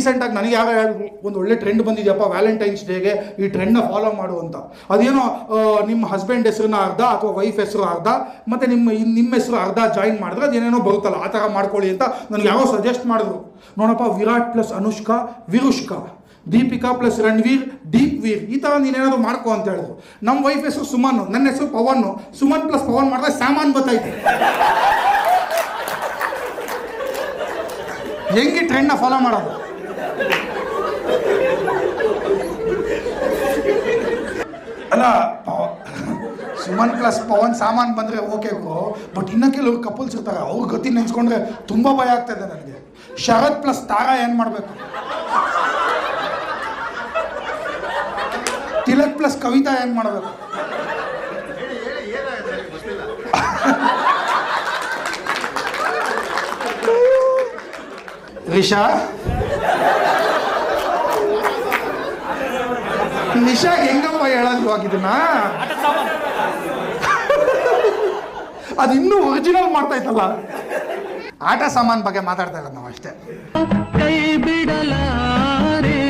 ರೀಸೆಂಟಾಗಿ ನನಗೆ ಯಾರೋ ಹೇಳಿದ್ರು ಒಂದು ಒಳ್ಳೆ ಟ್ರೆಂಡ್ ಬಂದಿದೆಯಪ್ಪ ವ್ಯಾಲೆಂಟೈನ್ಸ್ ಡೇಗೆ, ಈ ಟ್ರೆಂಡ್ನ ಫಾಲೋ ಮಾಡು ಅಂತ. ಅದೇನೋ ನಿಮ್ಮ ಹಸ್ಬೆಂಡ್ ಹೆಸರನ್ನ ಅರ್ಧ ಅಥವಾ ವೈಫ್ ಹೆಸರು ಅರ್ಧ ಮತ್ತು ನಿಮ್ಮ ಹೆಸರು ಅರ್ಧ ಜಾಯಿನ್ ಮಾಡಿದ್ರೆ ಅದೇನೇನೋ ಬರುತ್ತಲ್ಲ ಆ ಥರ ಮಾಡ್ಕೊಳ್ಳಿ ಅಂತ ನನಗೆ ಯಾರೋ ಸಜೆಸ್ಟ್ ಮಾಡಿದ್ರು. ನೋಡಪ್ಪ, ವಿರಾಟ್ ಪ್ಲಸ್ ಅನುಷ್ಕಾ ವಿರುಷ್ಕಾ, ದೀಪಿಕಾ ಪ್ಲಸ್ ರಣವೀರ್ ದೀಪ್ ವೀರ್, ಈ ಥರ ನೀನೇನಾದ್ರು ಮಾಡ್ಕೊ ಅಂತ ಹೇಳಿದ್ರು. ನಮ್ಮ ವೈಫ್ ಹೆಸರು ಸುಮನ್, ನನ್ನ ಹೆಸರು ಪವನ್. ಸುಮನ್ ಪ್ಲಸ್ ಪವನ್ ಮಾಡಿದ್ರೆ ಸಾಮಾನ್ ಬತ್ತೈತೆ. ಹೆಂಗೆ ಟ್ರೆಂಡ್ನ ಫಾಲೋ ಮಾಡೋದು? ಅಲ್ಲ, ಸುಮನ್ ಪ್ಲಸ್ ಪವನ್ ಸಾಮಾನ್ ಬಂದರೆ ಓಕೆ ಗೋ, ಬಟ್ ಇನ್ನೂ ಕೆಲವರು ಕಪಲ್ಸ್ ಇರ್ತಾರೆ, ಅವ್ರ ಗತಿ ನೆನೆಸ್ಕೊಂಡ್ರೆ ತುಂಬ ಭಯ ಆಗ್ತಾ ಇದೆ ನನಗೆ. ಶರತ್ ಪ್ಲಸ್ ತಾರಾ ಏನು ಮಾಡಬೇಕು? ತಿಲಕ್ ಪ್ಲಸ್ ಕವಿತಾ ಏನು ಮಾಡಬೇಕು? ನಿಶಾ ಹೆಂಗಪ್ಪ ಹೇಳಲ್ವ ಇದನ್ನ? ಅದು ಇನ್ನೂ ಒರಿಜಿನಲ್ ಮಾಡ್ತಾ ಇತ್ತಲ್ಲ. ಆಟ ಸಾಮಾನ್ ಬಗ್ಗೆ ಮಾತಾಡ್ತಾ ಇರೋದು ನಾವು ಅಷ್ಟೇ. ಕೈ ಬಿಡಲಾರೆ